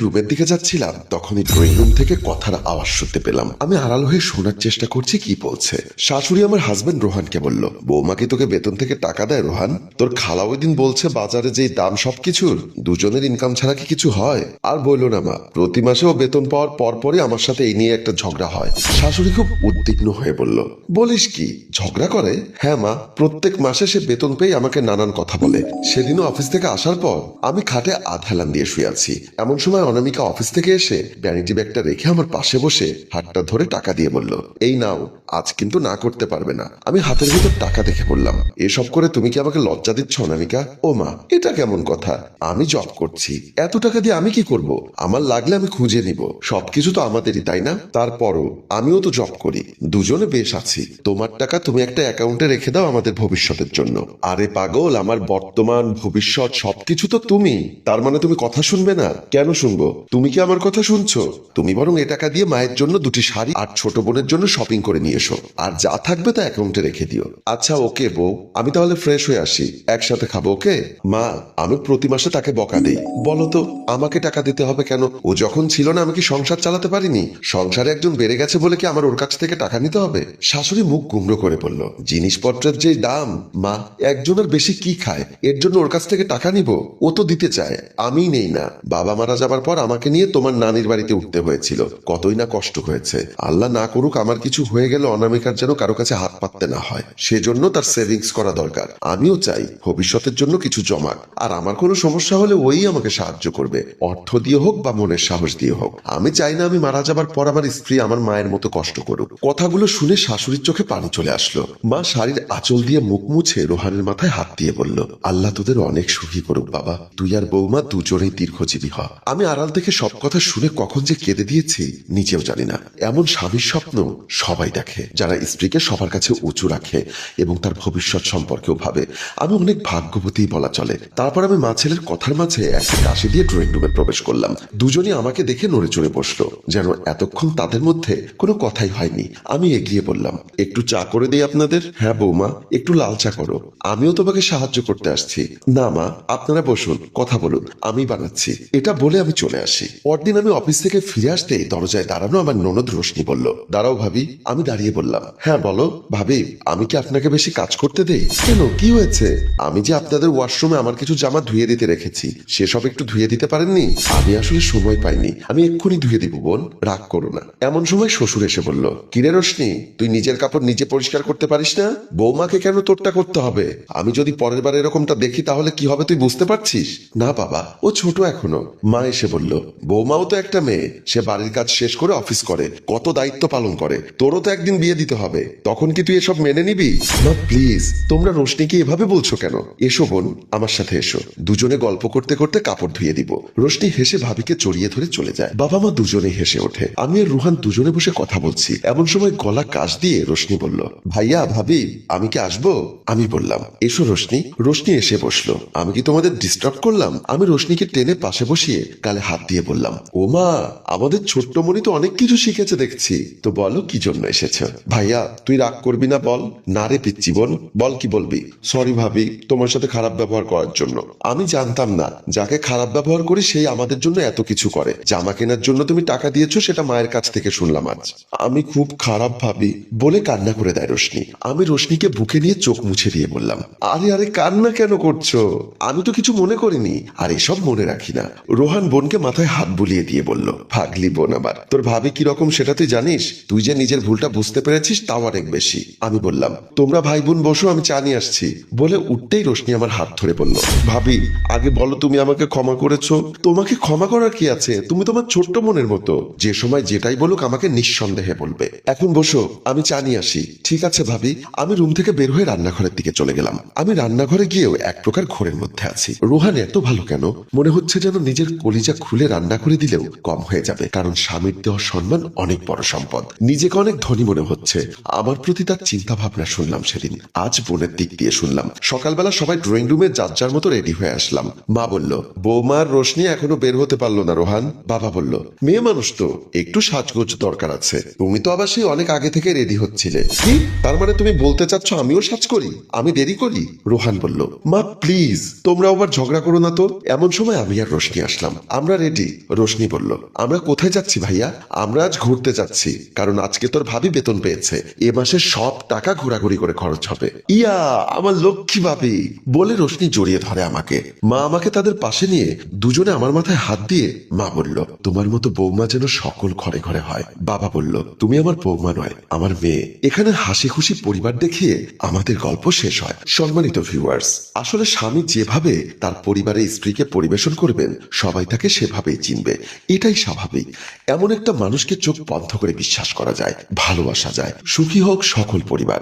রুমের দিকে যাচ্ছিলাম তখনই ড্রয়িং রুম থেকে কথার আওয়াজ শুনতে পেলাম। আমি আড়াল হয়ে শোনার চেষ্টা করছি কি বলছে। শাশুড়ি আমার হাজবেন্ড রোহানকে বলল, বৌমা কি তোকে বেতন থেকে টাকা দেয় রোহান? তোর খালা ওই দিন বলছে বাজারে যেই দাম সবকিছুর, দুজনের ইনকাম ছাড়া কি কিছু হয়? আর বললো না মা, প্রতি মাসে ও বেতন পাওয়ার পরপরই আমার সাথে এই নিয়ে একটা ঝগড়া হয়। শাশুড়ি খুব উদ্বিগ্ন হয়ে বলল, বলিস কি, ঝগড়া করে? হ্যাঁ মা, প্রত্যেক মাসে সে বেতন পেয়ে আমাকে নানান কথা বলে। সেদিনও অফিস থেকে আসার পর আমি খাটে আধ হেলান দিয়ে শুয়ে আছি। এমন সময় অনামিকা অফিস থেকে এসে ভ্যানিটি ব্যাগটা রেখে আমার পাশে বসে হাতটা ধরে টাকা দিয়ে বলল, এই নাও, আজ কিন্তু না করতে পারবে না। আমি হাতের ভিতর টাকা দেখে বললাম, এসব করে তুমি কি আমাকে লজ্জা দিচ্ছ অনামিকা? ও মা, এটা কেমন কথা? আমি জব করছি, এত টাকা দিয়ে আমি কি করব? আমার লাগলে আমি খুঁজে নিব, সবকিছু তো আমাদেরই, তাই না? তারপরও আমিও তো জব করি, দুজনে বেশ আছি। তোমার টাকা তুমি একটা অ্যাকাউন্টে রেখে দাও আমাদের ভবিষ্যতের জন্য। আরে পাগল, আমার বর্তমান ভবিষ্যৎ সবকিছু তো তুমি। তার মানে তুমি কথা শুনবে না? কেন শুনবো? তুমি কি আমার কথা শুনছো? তুমি বরং এ টাকা দিয়ে মায়ের জন্য দুটি শাড়ি আর ছোট বোনের জন্য শপিং করে নিয়ে এসো, আর যা থাকবে তা অ্যাকাউন্টে রেখে দিও। আচ্ছা ওকে বউ, আমি তাহলে ফ্রেশ হয়ে আসি, একসাথে খাবো ওকে? মা, আমি প্রতি মাসে তাকে বকা দিই। বলো তো, আমাকে টাকা দিতে হবে কেন? ও যখন ছিল না আমি কি সংসার চালাতে পারিনি? সংসারে একজন বেড়ে গেছে বলে কি আমার ওর কাছ থেকে টাকা নিতে হবে? শাশুড়ি মুখ গুমড়ো করে বলল, জিনিসপত্রের যে দাম মা, একজনের বেশি কি খায়, এর জন্য ওর কাছ থেকে টাকা নিব? ও তো দিতে চায়, আমি নেই না। বাবা মারা যাবার পর আমাকে নিয়ে তোমার নানির বাড়িতে উঠতে হয়েছিল, কতই না কষ্ট হয়েছে। আল্লাহ না করুক আমার কিছু হয়ে গেলে অনামিকার যেন কারো কাছে হাত পাততে না হয়, সেজন্য তার সেভিংস করা দরকার। আমিও চাই ভবিষ্যতের জন্য কিছু জমাক, আর আমার কোনো সমস্যা হলে ওই আমাকে সাহায্য করবে, অর্থ দিয়ে হোক বা মনের সাহস দিয়ে হোক। আমি চাই না আমি মারা যাবার পর আমার স্ত্রী আমার মায়ের মতো কষ্ট করুক। কথাগুলো শুনে শাশুড়ির চোখে পানি চলে আসলো। মা শাড়ির আঁচল দিয়ে মুখ মুছে রোহানের মাথায় হাত দিয়ে বলল, আল্লাহ তোদের অনেক সুখী করুক বাবা, তুই আর বৌমা দুজনেই দীর্ঘজীবী হ। আমি আড়াল থেকে সব কথা শুনে কখন যে কেঁদে দিয়েছি নিজেও জানি না। এমন স্বামীর স্বপ্ন সবাই দেখে যারা স্ত্রীকে সবার কাছে উঁচু রাখে এবং তার ভবিষ্যৎ সম্পর্কেও ভাবে। আমি অনেক ভাগ্যবতী বলা চলে। তারপর আমি মা ছেলের কথার মাঝে একটা কাশি দিয়ে ড্রয়িং রুমে প্রবেশ করলাম। দুজনই আমাকে দেখে নড়ে চড়ে বসলো, যেন এতক্ষণ তাদের মধ্যে কোনো কথাই হয়নি। আমি এগিয়ে বললাম, একটু চা করে দিই আপনাদের? হ্যাঁ বৌমা, একটু লাল চা করো, আমিও তোমাকে সাহায্য করতে আসছি। না মা, আপনারা বসুন, কথা বলুন, আমি বানাচ্ছি। এটা বলে আমি চলে আসি। পরদিন আমি অফিস থেকে ফিরে আসতেই দরজায় দাঁড়ানো আমার ননদ রোশনি বলল, দাঁড়াও ভাবি। আমি দাঁড়িয়ে বললাম, হ্যাঁ বলো ভাবি, আমি কি আপনাকে বেশি কাজ করতে দেই? কেন, কি হয়েছে? আমি যে আপনাদের ওয়াশরুমে আমার কিছু জামা ধুয়ে দিতে রেখেছি, সেসব একটু ধুয়ে দিতে পারেননি? আমি আসলে সময় পাইনি, আমি এক্ষুনি ধুয়ে দিব বোন, রাগ করো না। এমন সময় শ্বশুর এসে বলল, কিরে রোশনি, তুই নিজের কাপড় নিজে পরিষ্কার করতে পারিস না? বৌমাকে কেন তোরটা করতে হবে? আমি যদি পরের বার এরকমটা দেখি তাহলে কি হবে তুই বুঝতে পারছিস? না বাবা, ও ছোট এখনো। মা এসে বলল, বৌমাও তো একটা মেয়ে, সে বাড়ির কাজ শেষ করে অফিস করে, কত দায়িত্ব পালন করে। তোরও তো একদিন বিয়ে দিতে হবে, তখন কি তুই এসব মেনে নিবি? মা প্লিজ, তোমরা রোশনিকে এভাবে বলছো কেন? এসো বোন, আমার সাথে এসো, দুজনে গল্প করতে করতে কাপড় ধুয়ে দিব। রোশনি হেসে ভাবিকে জড়িয়ে ধরে চলে যায়। বাবা মা দুজনেই হেসে ওঠে। আমি আর রুহান দুজনে বসে কথা বলছি। এমন সময় গলা কাশ দিয়ে রোশনি বলল, ভাইয়া ভাবি, আমি কি আসবো? আমি বললাম, এসো রোশনি। রোশনি এসে বসলো। আমি কি তোমাদের ডিস্টার্ব করলাম? আমি রোশনিকে টেনে পাশে বসিয়ে গালে হাত দিয়ে বললাম, ও মা, আমাদের ছোট্ট মনি তো অনেক কিছু শিখেছে দেখছি, তো বলো কি জন্য এসেছ? ভাইয়া তুই রাগ করবি না বল? না রে পিচ্চি বোন, বল কি বলবি? সরি ভাবি, তোমার সাথে খারাপ ব্যবহার করার জন্য। আমি জানতাম না যাকে খারাপ ব্যবহার করি সেই আমাদের জন্য এত কিছু করে। জামা কেনার জন্য তুমি টাকা দিয়েছো, সেটা মায়ের কাছ থেকে শুনলাম আজ। আমি খুব খারাপ ভাবি বলে কান্না করে দেয় রোশনি। আমি রোশনিকে বুকে নিয়ে চোখ মুছে দিয়ে বললাম, আরে আরে কান্না কেন করছো? আমি তো কিছু মনে করিনি, আর এসব মনে রাখি না। রোহান বোনকে মাথায় হাত বুলিয়ে দিয়ে বলল, ভাগলি বোন আবার, তোর ভাবি কিরকম সেটা তুই জানিস? তুই যে নিজের ভুলটা বুঝতে পেরেছিস তাও অনেক বেশি। আমি বললাম, তোমরা ভাই বোন বসো, আমি চা নিয়ে আসছি। বলে উঠতেই রোশনি আমার হাত ধরে বলল, ভাবি আগে বলো তুমি আমাকে ক্ষমা করেছো? তোমাকে ক্ষমা করার কি আছে? তুমি তোমার ছোট্ট মনের মতো, যে সময় যেটাই বলুক আমাকে নিঃসন্দেহে বলবে। এখন বসো, আমি চা নিয়ে আসি। ঠিক আছে ভাবি। আমি রুম থেকে বের হয়ে রান্নাঘরের দিকে চলে গেলাম। আমি রান্নাঘরে গিয়েও এক প্রকার ঘোরের মধ্যে আছি। রোহান এত ভালো কেন? মনে হচ্ছে যেন নিজের কলিজা খুলে রান্না করে দিলেও কম হয়ে যাবে, কারণ স্বামীর দেওয়া সম্মান অনেক বড় সম্পদ। নিজেকে অনেক ধনী মনে হচ্ছে। আমার প্রতি তার চিন্তা ভাবনা শুনলাম সেদিন, আজ বোনের দিক দিয়ে শুনলাম। সকালবেলা সবাই ড্রয়িং রুমে যার যার মতো রেডি হয়ে আসলাম। মা বলল, বৌমার রোশনি এখনো বের হতে পারলো না রোহান। বাবা বলল, মেয়ে মানুষ তো, একটু সাজগোজ দরকার আছে। তুমি তো আবার সেই অনেক আগে থেকে রেডি হচ্ছিলে। কি তার মানে তুমি বলতে চাচ্ছ আমিও সাজ করি, আমি দেরি করি? রোহান বলল, মা প্লিজ তোমরা আবার ঝগড়া করো না তো। এমন সময় আমি আর রোশনি আসলাম। আমরা আমরা রেডি। রোশনি বলল, আমরা কোথায় যাচ্ছি ভাইয়া? আমরা আজ ঘুরতে যাচ্ছি, কারণ আজকে তোর ভাবি বেতন পেয়েছে। এ মাসে সব টাকা ঘোরাঘুরি করে খরচ হবে। ইয়া, আমার লক্ষ্মী ভাবি বলে রোশনি জড়িয়ে ধরে আমাকে। মা আমাকে তাদের পাশে নিয়ে দুজনে আমার মাথায় হাত দিয়ে মা বলল, তোমার মতো বৌমা যেন সকল ঘরে ঘরে হয়। বাবা বলল, তুমি আমার বৌমা নয়, আমার মেয়ে। এখানে হাসি খুশি পরিবার দেখিয়ে আমাদের গল্প শেষ হয়। সম্মানিত ভিউয়ার্স, আসলে স্বামী যেভাবে তার পরিবারে স্ত্রীকে পরিবেশন করবেন, সবাই তাকে সেভাবেই চিনবে, এটাই স্বাভাবিক। এমন একটা মানুষকে চোখ বন্ধ করে বিশ্বাস করা যায়, ভালোবাসা যায়। সুখী হোক সকল পরিবার।